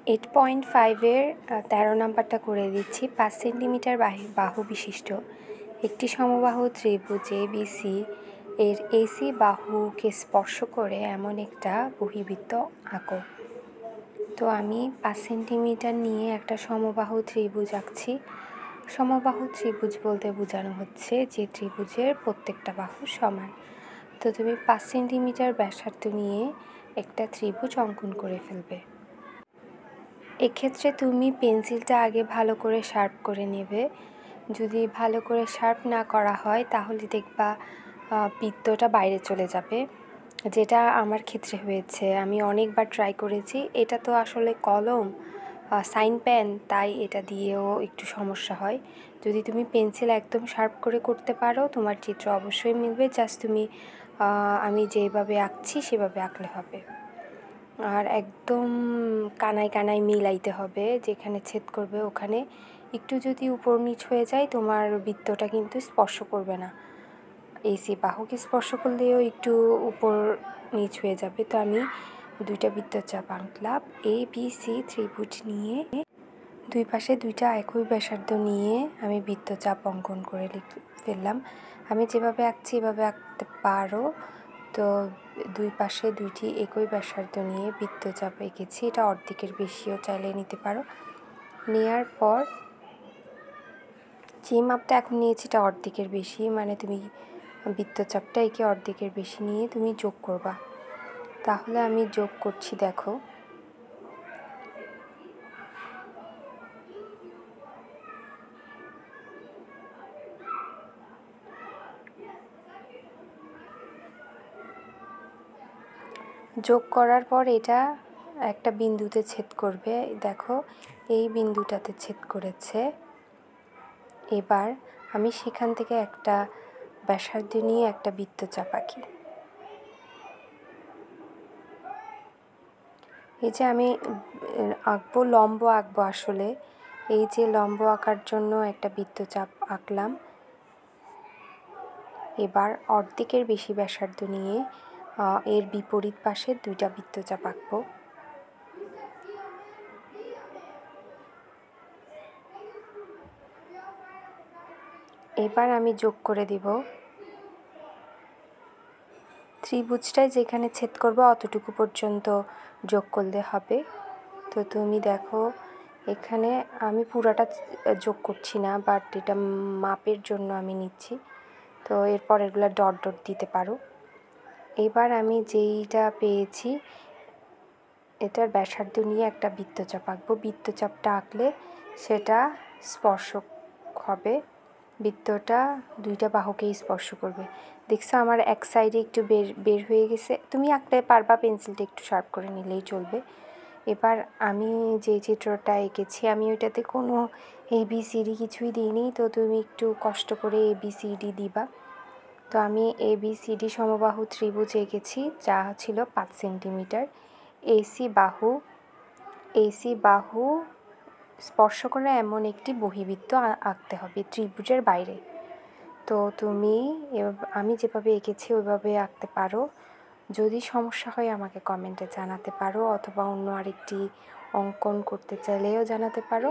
8.5-এর 13 নাম্বারটা করে দিচ্ছি। 5 সেন্টিমিটার বাহু বিশিষ্ট একটি সমবাহু ত্রিভুজ ABC এর AC বাহুকে স্পর্শ করে এমন একটা বহিবৃত্ত আঁকো। তো আমি 5 সেন্টিমিটার নিয়ে একটা সমবাহু ত্রিভুজ আঁকছি। সমবাহু ত্রিভুজ বলতে বোঝানো হচ্ছে যে ত্রিভুজের প্রত্যেকটা বাহু সমান। তো তুমি 5 সেন্টিমিটার ব্যাসার্ধ নিয়ে একটা ত্রিভুজ অঙ্কন করে ফেলবে। এক্ষেত্রে তুমি পেন্সিলটা আগে ভালো করে শার্প করে নেবে। যদি ভালো করে শার্প না করা হয় তাহলে দেখবা বৃত্তটা বাইরে চলে যাবে, যেটা আমার ক্ষেত্রে হয়েছে। আমি অনেকবার ট্রাই করেছি। এটা তো আসলে কলম, সাইন পেন, তাই এটা দিয়েও একটু সমস্যা হয়। যদি তুমি পেন্সিল একদম শার্প করে করতে পারো তোমার চিত্র অবশ্যই মিলবে। জাস্ট তুমি আমি যেভাবে আঁকছি সেভাবে আঁকলে হবে। আর একদম কানায় কানায় মিলাইতে হবে, যেখানে ছেদ করবে ওখানে একটু যদি উপর নিচ হয়ে যায় তোমার বৃত্তটা কিন্তু স্পর্শ করবে না। AC বাহুকে স্পর্শ করলেও একটু উপর নিচ হয়ে যাবে। তো আমি দুইটা বৃত্তচাপ আঁকলাম। ABC ত্রিভুজ নিয়ে দুই পাশে দুইটা একই ব্যাসার্ধ নিয়ে আমি বৃত্তচাপ অঙ্কন করে ফেললাম। আমি যেভাবে আঁকছি এভাবে আঁকতে পারো। তো দুই পাশে দুইটি একই ব্যাসার্ধ নিয়ে বৃত্তচাপ এঁকেছি। এটা অর্ধেকের বেশিও চাইলে নিতে পারো। নেওয়ার পর যে মাপটা এখন নিয়েছি এটা অর্ধেকের বেশি, মানে তুমি বৃত্তচাপটা এঁকে অর্ধেকের বেশি নিয়ে তুমি যোগ করবা। তাহলে আমি যোগ করছি, দেখো। যোগ করার পর এটা একটা বিন্দুতে ছেদ করবে। দেখো এই বিন্দুটাতে ছেদ করেছে। এবার আমি সেখান থেকে একটা ব্যাসার্ধ নিয়ে একটা বৃত্তচাপ আঁকি। এই যে আমি আঁকবো, লম্ব আঁকবো আসলে। এই যে লম্ব আঁকার জন্য একটা বৃত্তচাপ আঁকলাম। এবার অর্ধেকের বেশি ব্যাসার্ধ নিয়ে এর বিপরীত পাশে দুইটা বৃত্তচাপ আঁকবো। এবার আমি যোগ করে দিব। ত্রিভুজটায় যেখানে ছেদ করবে অতটুকু পর্যন্ত যোগ করলে হবে। তো তুমি দেখো এখানে আমি পুরাটা যোগ করছি না, বাট এটা মাপের জন্য আমি নিচ্ছি। তো এরপর এগুলো ডট ডট দিতে পারো। এবার আমি যেইটা পেয়েছি এটার ব্যাসার্ধ নিয়ে একটা বৃত্তচাপ আঁকবো। বৃত্তচাপটা আঁকলে সেটা স্পর্শক হবে। বৃত্তটা দুইটা বাহুকেই স্পর্শ করবে। দেখছো আমার এক সাইডে একটু বের হয়ে গেছে। তুমি আঁকতে পারবা, পেন্সিলটা একটু শার্প করে নিলেই চলবে। এবার আমি যে চিত্রটা এঁকেছি আমি ওইটাতে কোনো ABCD কিছুই দিইনি। তো তুমি একটু কষ্ট করে ABCD দিবা। তো আমি ABCD সমবাহু ত্রিভুজ এঁকেছি, যা ছিল 5 সেন্টিমিটার। AC বাহু স্পর্শ করে এমন একটি বহিবৃত্ত আঁকতে হবে ত্রিভুজের বাইরে। তো তুমি আমি যেভাবে এঁকেছি ওইভাবে আঁকতে পারো। যদি সমস্যা হয় আমাকে কমেন্টে জানাতে পারো, অথবা অন্য আরেকটি অঙ্কন করতে চাইলেও জানাতে পারো।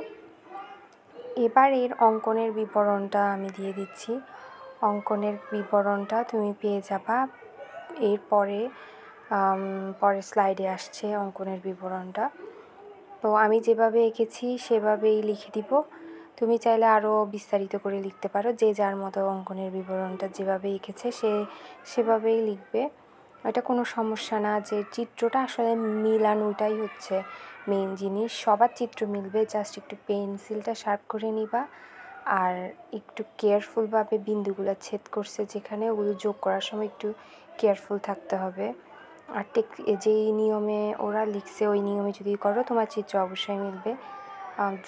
এবার এর অঙ্কনের বিবরণটা আমি দিয়ে দিচ্ছি। অঙ্কনের বিবরণটা তুমি পেয়ে যাবা এরপরে পরের স্লাইডে আসছে অঙ্কনের বিবরণটা। তো আমি যেভাবে এঁকেছি সেভাবেই লিখে দিব। তুমি চাইলে আরও বিস্তারিত করে লিখতে পারো। যে যার মতো অঙ্কনের বিবরণটা যেভাবে এঁকেছে সেভাবেই লিখবে। এটা কোনো সমস্যা না। যে চিত্রটা আসলে মিলানোটাই হচ্ছে মেইন জিনিস। সবার চিত্র মিলবে, জাস্ট একটু পেন্সিলটা শার্প করে নিবা আর একটু কেয়ারফুলভাবে বিন্দুগুলো ছেদ করছে যেখানে, ওগুলো যোগ করার সময় একটু কেয়ারফুল থাকতে হবে। আর যেই নিয়মে ওরা লিখছে ওই নিয়মে যদি করো তোমার চিত্র অবশ্যই মিলবে।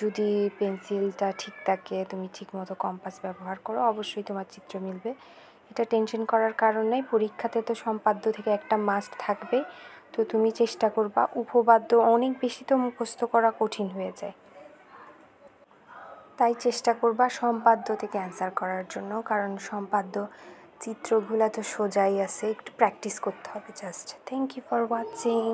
যদি পেন্সিলটা ঠিক থাকে, তুমি ঠিকমতো কম্পাস ব্যবহার করো, অবশ্যই তোমার চিত্র মিলবে। এটা টেনশন করার কারণ নেই। পরীক্ষাতে তো সম্পাদ্য থেকে একটা মাস্ট থাকবে। তো তুমি চেষ্টা করবা। উপপাদ্য অনেক বেশি তো মুখস্থ করা কঠিন হয়ে যায়, তাই চেষ্টা করবা সম্পাদ্য থেকে অ্যান্সার করার জন্য। কারণ সম্পাদ্য চিত্রগুলো তো সোজাই আছে, একটু প্র্যাকটিস করতে হবে just. Thank you for watching.